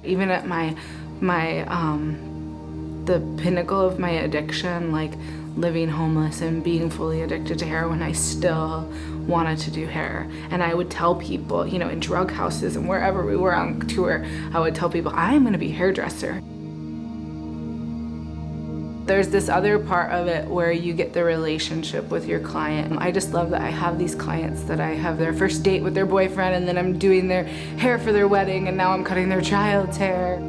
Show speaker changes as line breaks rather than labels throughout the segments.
Even at the pinnacle of my addiction, like living homeless and being fully addicted to heroin, I still wanted to do hair. And I would tell people, you know, in drug houses and wherever we were on tour, I would tell people, I am gonna be a hairdresser. There's this other part of it where you get the relationship with your client. I just love that I have these clients that I have their first date with their boyfriend, and then I'm doing their hair for their wedding, and now I'm cutting their child's hair.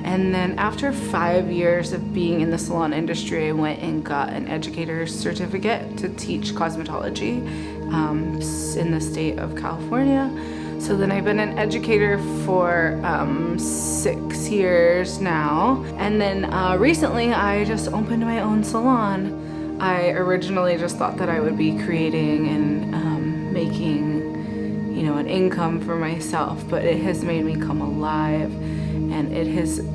And then after 5 years of being in the salon industry, I went and got an educator's certificate to teach cosmetology in the state of California. So then I've been an educator for 6 years now. And then recently I just opened my own salon. I originally just thought that I would be creating and making, you know, an income for myself, but it has made me come alive. And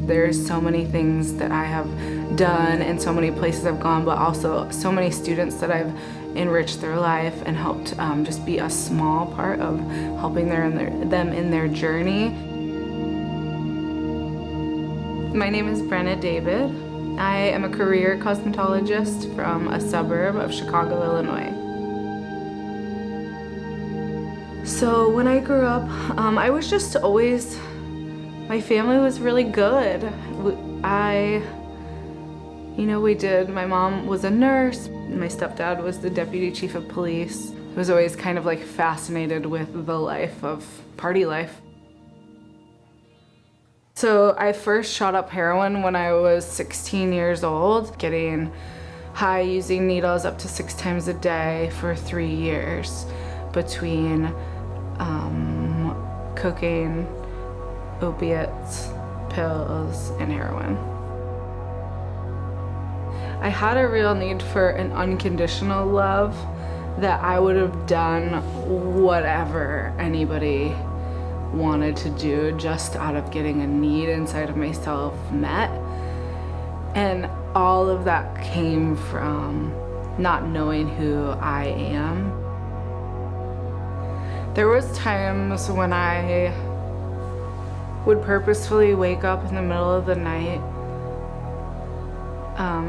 there's so many things that I have done and so many places I've gone, but also so many students that I've enriched their life and helped just be a small part of helping them in their journey. My name is Brenna David. I am a career cosmetologist from a suburb of Chicago, Illinois. So when I grew up, I was just always, my family was really good. My mom was a nurse. My stepdad was the deputy chief of police. I was always kind of like fascinated with the life of party life. So I first shot up heroin when I was 16 years old, getting high using needles up to 6 times a day for 3 years between cocaine, opiates, pills, and heroin. I had a real need for an unconditional love, that I would have done whatever anybody wanted to do just out of getting a need inside of myself met. And all of that came from not knowing who I am. There was times when I would purposefully wake up in the middle of the night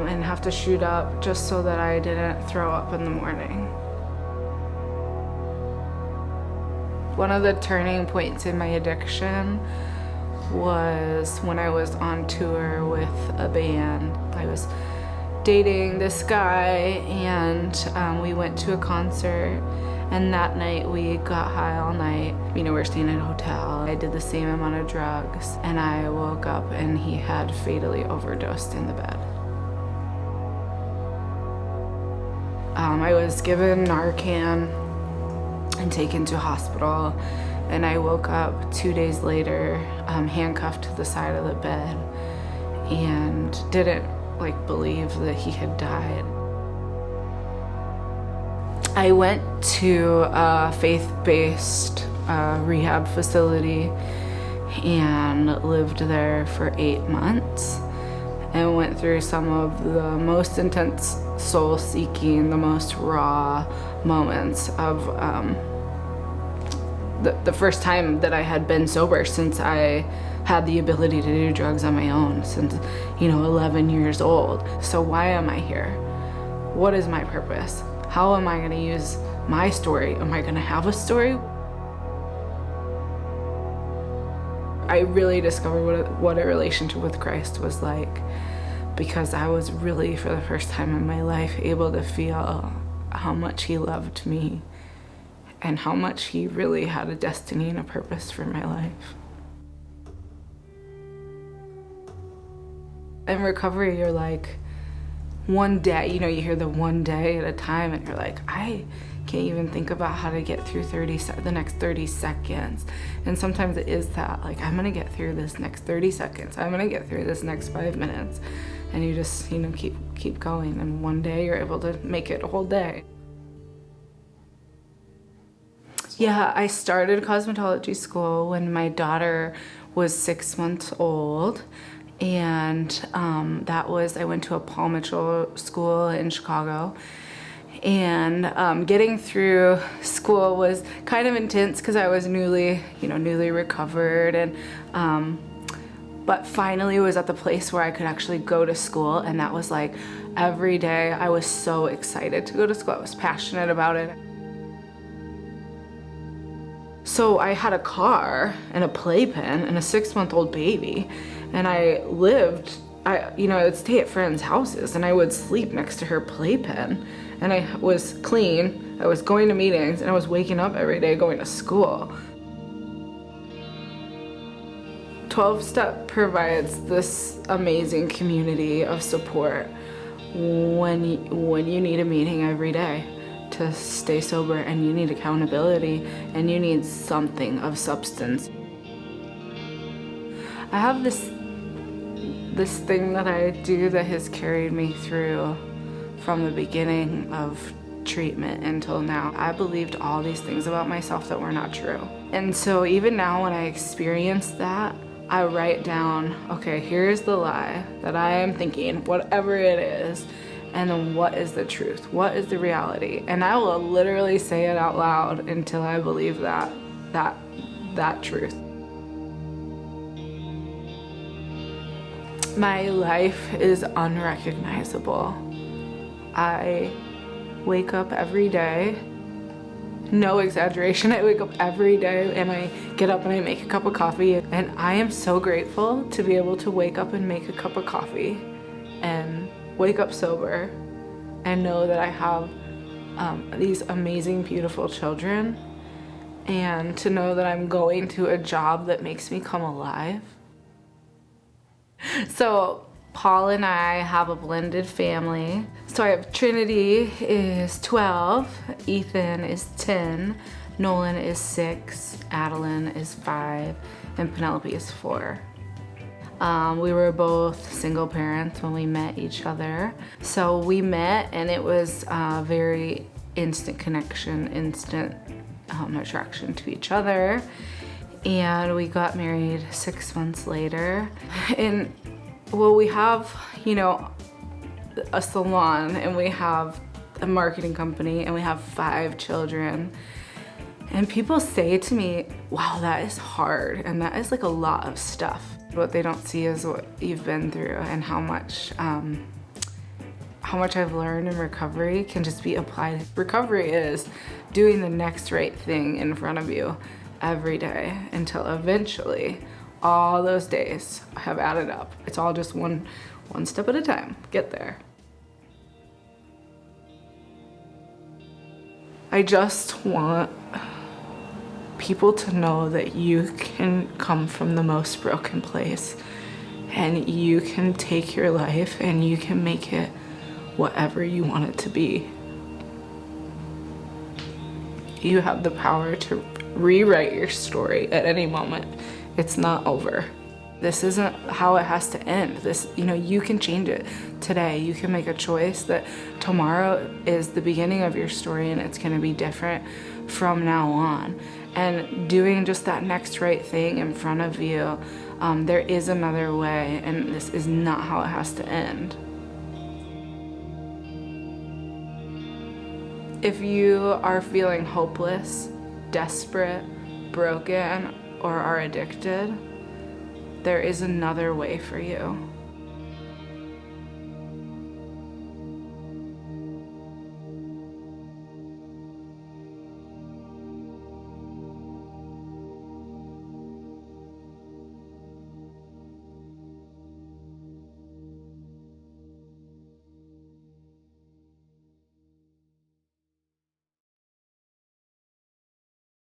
and have to shoot up just so that I didn't throw up in the morning. One of the turning points in my addiction was when I was on tour with a band. I was dating this guy, and we went to a concert, and that night we got high all night. You know, we were staying at a hotel. I did the same amount of drugs, and I woke up and he had fatally overdosed in the bed. I was given Narcan and taken to hospital, and I woke up 2 days later, handcuffed to the side of the bed, and didn't believe that he had died. I went to a faith-based rehab facility and lived there for 8 months and went through some of the most intense soul-seeking, the most raw moments of the first time that I had been sober since I had the ability to do drugs on my own, since 11 years old. So why am I here? What is my purpose? How am I going to use my story? Am I going to have a story? I really discovered what a relationship with Christ was like, because I was really, for the first time in my life, able to feel how much he loved me and how much he really had a destiny and a purpose for my life. In recovery, you're like, one day, you hear the one day at a time, and you're like, I can't even think about how to get through the next 30 seconds. And sometimes it is that, I'm gonna get through this next 30 seconds. I'm gonna get through this next 5 minutes. And you just, keep going. And one day you're able to make it a whole day. Yeah, I started cosmetology school when my daughter was 6 months old. And I went to a Paul Mitchell school in Chicago. And getting through school was kind of intense because I was newly recovered, and but finally was at the place where I could actually go to school, and that was like every day. I was so excited to go to school. I was passionate about it. So I had a car and a playpen and a 6-month-old baby, and I would stay at friends' houses and I would sleep next to her playpen, and I was clean, I was going to meetings, and I was waking up every day going to school. 12-Step provides this amazing community of support when you need a meeting every day to stay sober, and you need accountability, and you need something of substance. I have this thing that I do that has carried me through from the beginning of treatment until now. I believed all these things about myself that were not true. And so even now when I experience that, I write down, okay, here's the lie that I am thinking, whatever it is, and then what is the truth? What is the reality? And I will literally say it out loud until I believe that truth. My life is unrecognizable. I wake up every day, no exaggeration, I wake up every day and I get up and I make a cup of coffee, and I am so grateful to be able to wake up and make a cup of coffee and wake up sober and know that I have these amazing, beautiful children, and to know that I'm going to a job that makes me come alive. So Paul and I have a blended family. So I have Trinity is 12, Ethan is 10, Nolan is 6, Adeline is 5, and Penelope is 4. We were both single parents when we met each other. So we met, and it was a very instant connection, instant attraction to each other. And we got married 6 months later. And well, we have, a salon, and we have a marketing company, and we have 5 children. And people say to me, wow, that is hard, and that is like a lot of stuff. What they don't see is what you've been through, and how much I've learned in recovery can just be applied. Recovery is doing the next right thing in front of you every day until eventually all those days have added up. It's all just one step at a time. Get there. I just want people to know that you can come from the most broken place, and you can take your life and you can make it whatever you want it to be. You have the power to rewrite your story at any moment. It's not over. This isn't how it has to end. You can change it today. You can make a choice that tomorrow is the beginning of your story, and it's gonna be different from now on. And doing just that next right thing in front of you, there is another way, and this is not how it has to end. If you are feeling hopeless, desperate, broken, or are addicted, there is another way for you.